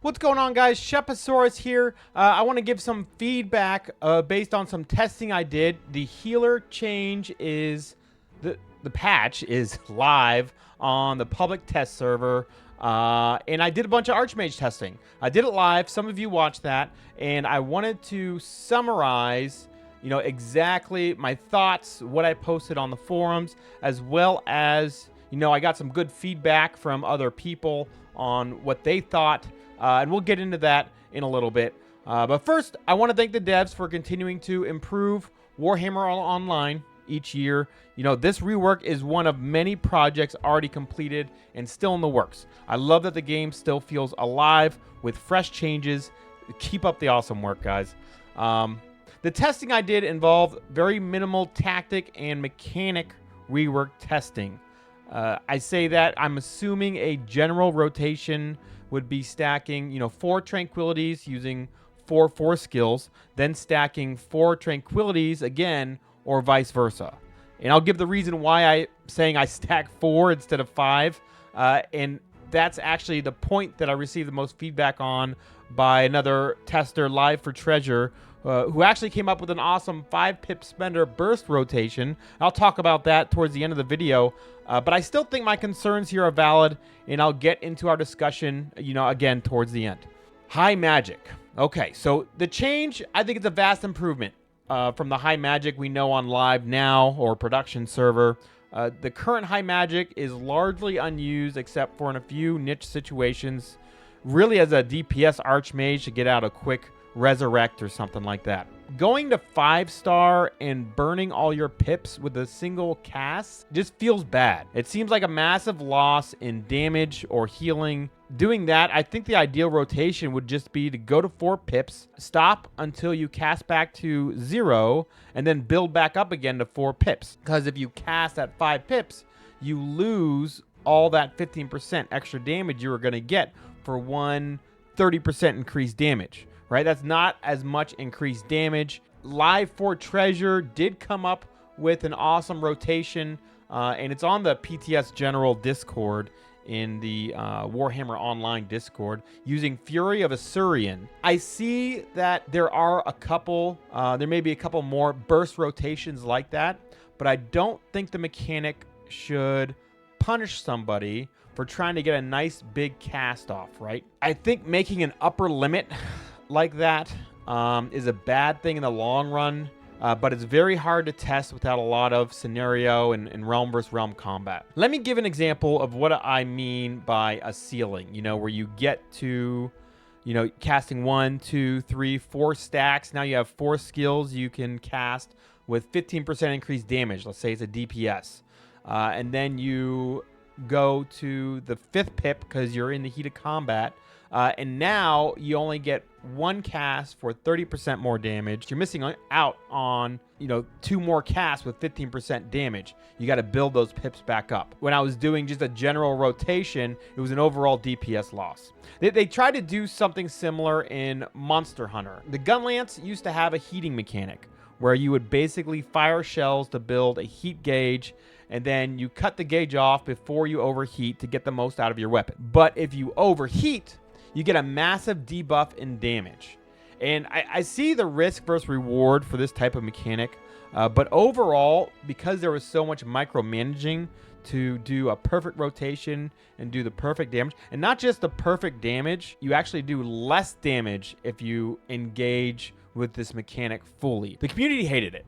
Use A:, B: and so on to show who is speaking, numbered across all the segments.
A: What's going on, guys? Shepasaurus here. I want to give some feedback based on some testing I did. The healer change is the patch is live on the public test server, and I did a bunch of Archmage testing. I did it live. Some of you watched that, and I wanted to summarize, exactly my thoughts, what I posted on the forums, as well as, I got some good feedback from other people on what they thought. And we'll get into that in a little bit. But first, I want to thank the devs for continuing to improve Warhammer Online each year. This rework is one of many projects already completed and still in the works. I love that the game still feels alive with fresh changes. Keep up the awesome work, guys. The testing I did involved very minimal tactic and mechanic rework testing. I say that I'm assuming a general rotation would be stacking, 4 tranquilities using 4 force skills, then stacking 4 tranquilities again, or vice versa. And I'll give the reason why I'm saying I stack 4 instead of 5. And that's actually the point that I received the most feedback on by another tester, Live for Treasure, who actually came up with an awesome 5-pip spender burst rotation. I'll talk about that towards the end of the video. But I still think my concerns here are valid, and I'll get into our discussion, again, towards the end. High Magic. Okay, so the change, I think it's a vast improvement from the High Magic we know on Live Now or production server. The current High Magic is largely unused except for in a few niche situations, really as a DPS Archmage to get out a quick resurrect or something like that. Going to 5-star and burning all your pips with a single cast just feels bad. It seems like a massive loss in damage or healing. Doing that, I think the ideal rotation would just be to go to 4 pips, stop until you cast back to 0, and then build back up again to 4 pips. Because if you cast at 5 pips, you lose all that 15% extra damage you were going to get for one 30% increased damage. Right, that's not as much increased damage. Live for Treasure did come up with an awesome rotation, and it's on the PTS General Discord in the Warhammer Online Discord using Fury of Asuryan. I see that there are a couple, there may be a couple more burst rotations like that, but I don't think the mechanic should punish somebody for trying to get a nice big cast off, right? I think making an upper limit like that is a bad thing in the long run, but it's very hard to test without a lot of scenario and realm versus realm combat. Let me give an example of what I mean by a ceiling, where you get to, casting 1, 2, 3, 4 stacks. Now you have 4 skills you can cast with 15% increased damage. Let's say it's a DPS. And then you go to the 5th pip because you're in the heat of combat. And now you only get 1 cast for 30% more damage. You're missing out on, 2 more casts with 15% damage. You got to build those pips back up. When I was doing just a general rotation, it was an overall DPS loss. They tried to do something similar in Monster Hunter. The Gunlance used to have a heating mechanic where you would basically fire shells to build a heat gauge, and then you cut the gauge off before you overheat to get the most out of your weapon. But if you overheat, you get a massive debuff in damage. And I see the risk versus reward for this type of mechanic. But overall, because there was so much micromanaging to do a perfect rotation and do the perfect damage, and not just the perfect damage, you actually do less damage if you engage with this mechanic fully. The community hated it.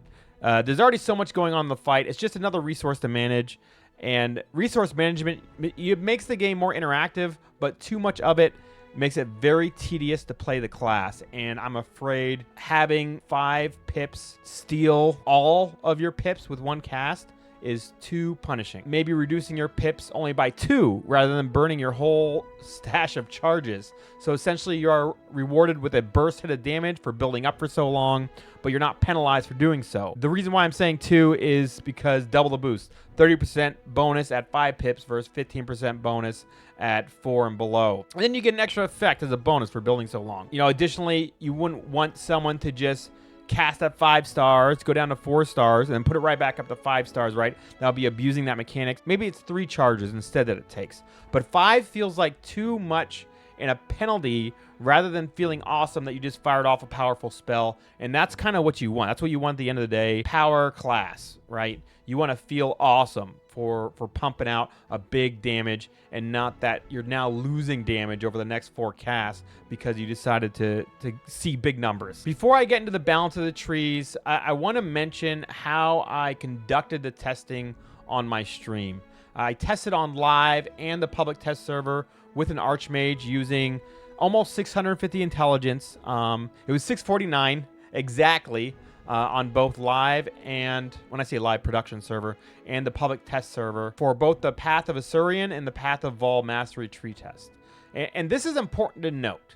A: There's already so much going on in the fight. It's just another resource to manage. And resource management, it makes the game more interactive, but too much of it makes it very tedious to play the class, and I'm afraid having 5 pips steal all of your pips with 1 cast is too punishing. Maybe reducing your pips only by 2 rather than burning your whole stash of charges. So essentially you are rewarded with a burst hit of damage for building up for so long, but you're not penalized for doing so. The reason why I'm saying 2 is because double the boost. 30% bonus at 5 pips versus 15% bonus at 4 and below. And then you get an extra effect as a bonus for building so long. Additionally, you wouldn't want someone to just cast at 5 stars, go down to 4 stars, and then put it right back up to 5 stars, right? That'll be abusing that mechanic. Maybe it's 3 charges instead that it takes. But 5 feels like too much and a penalty rather than feeling awesome that you just fired off a powerful spell. And that's kind of what you want. That's what you want at the end of the day. Power class, right? You want to feel awesome for pumping out a big damage, and not that you're now losing damage over the next 4 casts because you decided to see big numbers. Before I get into the balance of the trees, I want to mention how I conducted the testing on my stream. I tested on live and the public test server with an Archmage using almost 650 intelligence. It was 649 exactly on both live and, when I say live, production server and the public test server for both the Path of Asuryan and the Path of Vaul Mastery Tree test. And this is important to note.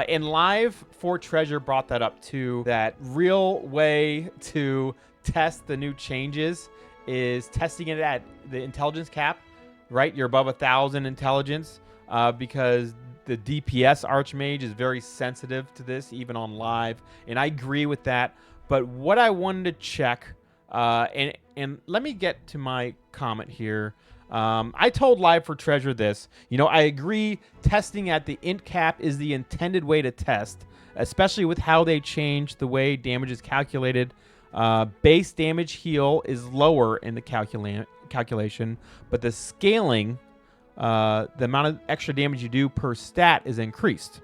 A: In live, For Treasure brought that up too. That real way to test the new changes is testing it at the intelligence cap, right? You're above 1,000 intelligence because the DPS Archmage is very sensitive to this, even on live. And I agree with that. But what I wanted to check, and let me get to my comment here. I told Live for Treasure this. You know, I agree testing at the int cap is the intended way to test, especially with how they changed the way damage is calculated. Base damage heal is lower in the calculation, but the scaling, the amount of extra damage you do per stat is increased.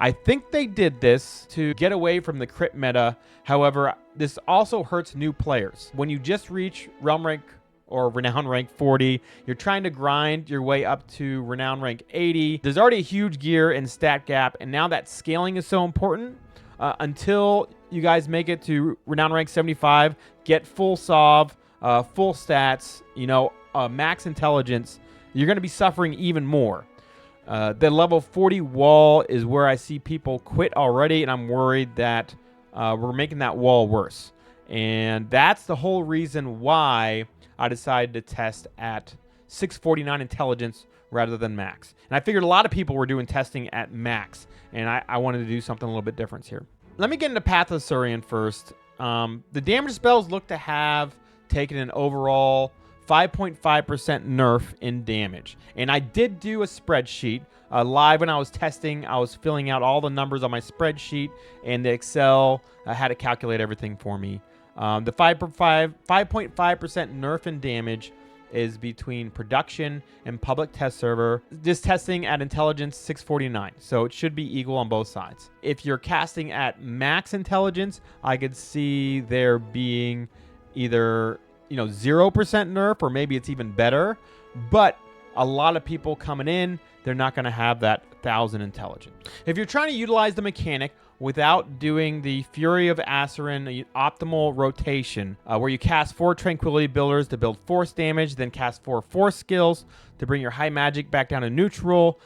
A: I think they did this to get away from the crit meta. However, this also hurts new players. When you just reach Realm Rank or Renown Rank 40, you're trying to grind your way up to Renown Rank 80. There's already a huge gear and stat gap, and now that scaling is so important. Until you guys make it to Renown Rank 75, get full Sov, full stats, you know, max intelligence, you're going to be suffering even more. The level 40 wall is where I see people quit already, and I'm worried that we're making that wall worse. And that's the whole reason why I decided to test at 649 intelligence rather than max. And I figured a lot of people were doing testing at max, and I wanted to do something a little bit different here. Let me get into Path of Asuryan first. The damage spells look to have taken an overall 5.5% nerf in damage. And I did do a spreadsheet. Live when I was testing, I was filling out all the numbers on my spreadsheet, and the Excel had to calculate everything for me. The 5.5% nerf in damage is between production and public test server. This testing at intelligence 649, so it should be equal on both sides. If you're casting at max intelligence, I could see there being either 0% nerf, or maybe it's even better. But a lot of people coming in, they're not going to have that 1,000 intelligence. If you're trying to utilize the mechanic without doing the Fury of Asuryan optimal rotation, where you cast 4 Tranquility Builders to build force damage, then cast 4 force skills to bring your high magic back down to neutral,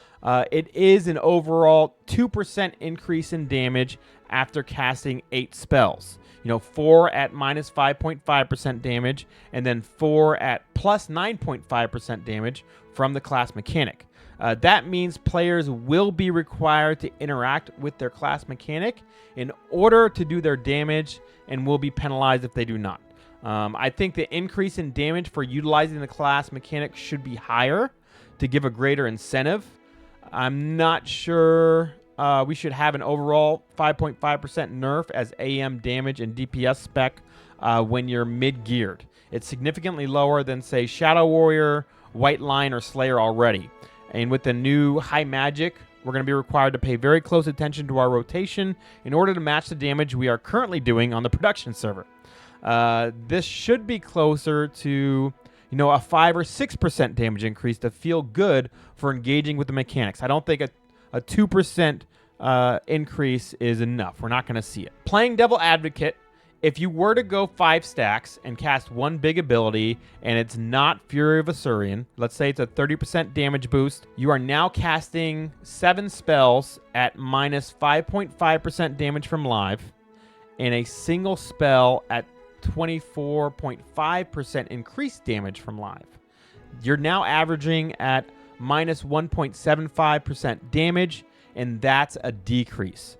A: it is an overall 2% increase in damage after casting 8 spells. 4 at minus 5.5% damage, and then 4 at plus 9.5% damage from the class mechanic. That means players will be required to interact with their class mechanic in order to do their damage, and will be penalized if they do not. I think the increase in damage for utilizing the class mechanic should be higher to give a greater incentive. I'm not sure we should have an overall 5.5% nerf as AM damage and DPS spec when you're mid-geared. It's significantly lower than, say, Shadow Warrior, White Lion, or Slayer already. And with the new high magic, we're going to be required to pay very close attention to our rotation in order to match the damage we are currently doing on the production server. This should be closer to a 5 or 6% damage increase to feel good for engaging with the mechanics. I don't think a 2% increase is enough. We're not going to see it. Playing Devil Advocate, if you were to go 5 stacks and cast 1 big ability and it's not Fury of Asuryan, let's say it's a 30% damage boost, you are now casting 7 spells at minus 5.5% damage from live, and a single spell at 24.5% increased damage from live. You're now averaging at minus 1.75% damage, and that's a decrease.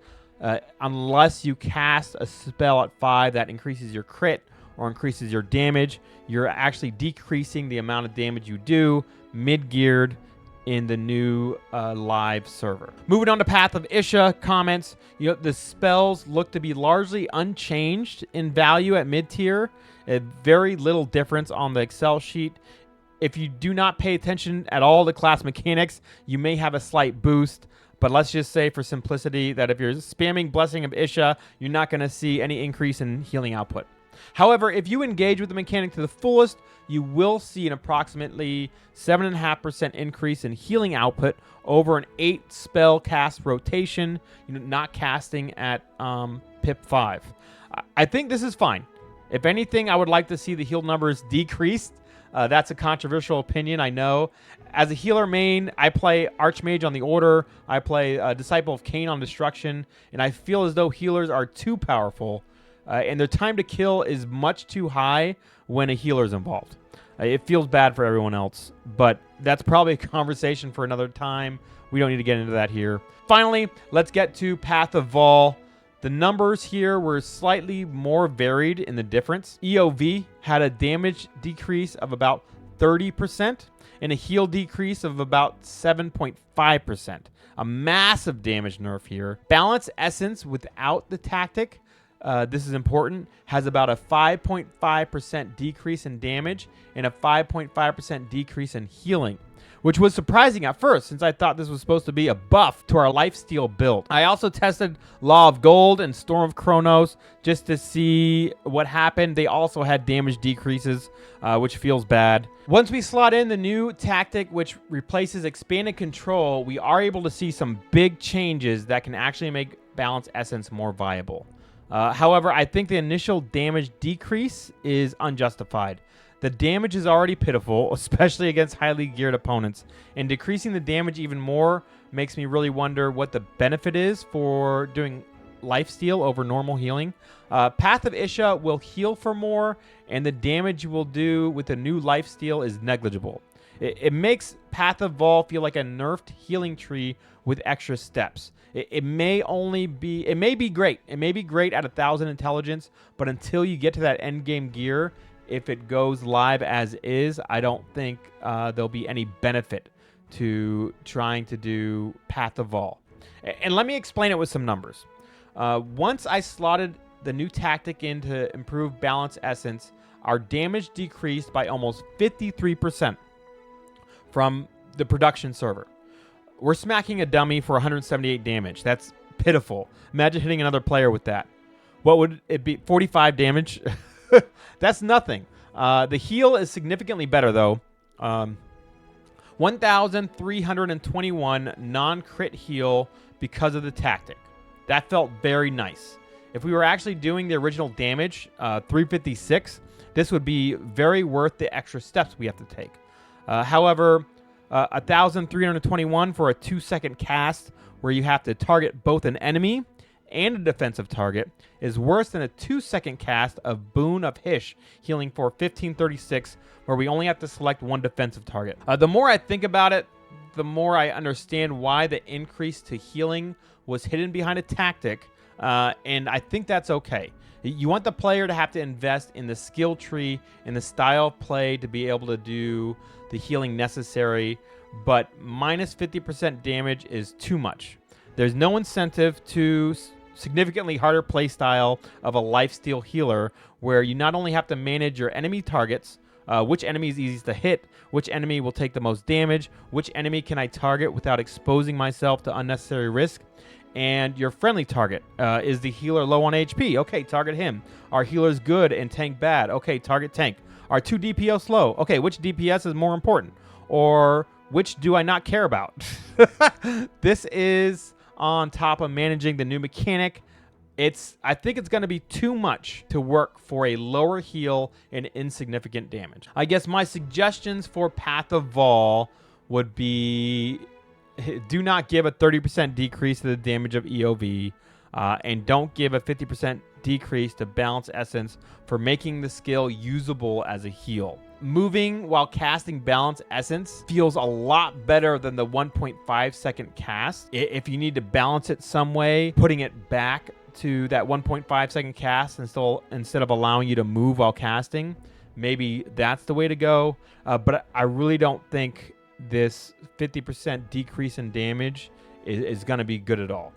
A: Unless you cast a spell at 5 that increases your crit or increases your damage, you're actually decreasing the amount of damage you do mid-geared in the new live server. Moving on to Path of Isha comments, the spells look to be largely unchanged in value at mid-tier. A very little difference on the Excel sheet. If you do not pay attention at all to class mechanics, you may have a slight boost. But let's just say for simplicity that if you're spamming Blessing of Isha, you're not going to see any increase in healing output. However, if you engage with the mechanic to the fullest, you will see an approximately 7.5% increase in healing output over an 8 spell cast rotation, not casting at pip 5. I think this is fine. If anything, I would like to see the heal numbers decreased. That's a controversial opinion, I know. As a healer main, I play Archmage on the Order. I play Disciple of Cain on Destruction. And I feel as though healers are too powerful. And their time to kill is much too high when a healer is involved. It feels bad for everyone else. But that's probably a conversation for another time. We don't need to get into that here. Finally, let's get to Path of Vaul. The numbers here were slightly more varied in the difference. EOV had a damage decrease of about 30% and a heal decrease of about 7.5%. A massive damage nerf here. Balance Essence without the tactic, this is important, has about a 5.5% decrease in damage and a 5.5% decrease in healing, which was surprising at first since I thought this was supposed to be a buff to our lifesteal build. I also tested Law of Gold and Storm of Chronos just to see what happened. They also had damage decreases, which feels bad. Once we slot in the new tactic, which replaces Expanded Control, we are able to see some big changes that can actually make Balance Essence more viable. However, I think the initial damage decrease is unjustified. The damage is already pitiful, especially against highly geared opponents, and decreasing the damage even more makes me really wonder what the benefit is for doing lifesteal over normal healing. Path of Isha will heal for more, and the damage you will do with the new lifesteal is negligible. It makes Path of Vaul feel like a nerfed healing tree with extra steps. It may be great. It may be great at 1,000 intelligence, but until you get to that end game gear, if it goes live as is, I don't think there'll be any benefit to trying to do Path of Vaul. And let me explain it with some numbers. Once I slotted the new tactic in to improve Balance Essence, our damage decreased by almost 53% from the production server. We're smacking a dummy for 178 damage. That's pitiful. Imagine hitting another player with that. What would it be? 45 damage? That's nothing. The heal is significantly better, though. 1,321 non-crit heal because of the tactic. That felt very nice. If we were actually doing the original damage, 356, this would be very worth the extra steps we have to take. However, 1,321 for a 2-second cast where you have to target both an enemy and a defensive target is worse than a 2-second cast of Boon of Hish healing for 1536 where we only have to select one defensive target. The more I think about it, the more I understand why the increase to healing was hidden behind a tactic, and I think that's okay. You want the player to have to invest in the skill tree and the style of play to be able to do the healing necessary, but minus 50% damage is too much. There's no incentive to significantly harder playstyle of a lifesteal healer where you not only have to manage your enemy targets, which enemy is easiest to hit, which enemy will take the most damage, which enemy can I target without exposing myself to unnecessary risk, and your friendly target. Is the healer low on HP? Okay, target him. Are healers good and tank bad? Okay, target tank. Are 2 DPS low? Okay, which DPS is more important? Or which do I not care about? This is on top of managing the new mechanic. I think it's going to be too much to work for a lower heal and insignificant damage. I guess my suggestions for Path of Vaul would be do not give a 30% decrease to the damage of EOV, and don't give a 50% decrease to Balance Essence for making the skill usable as a heal. Moving while casting Balance Essence feels a lot better than the 1.5 second cast. If you need to balance it some way, putting it back to that 1.5 second cast instead of allowing you to move while casting, maybe that's the way to go. But I really don't think this 50% decrease in damage is going to be good at all.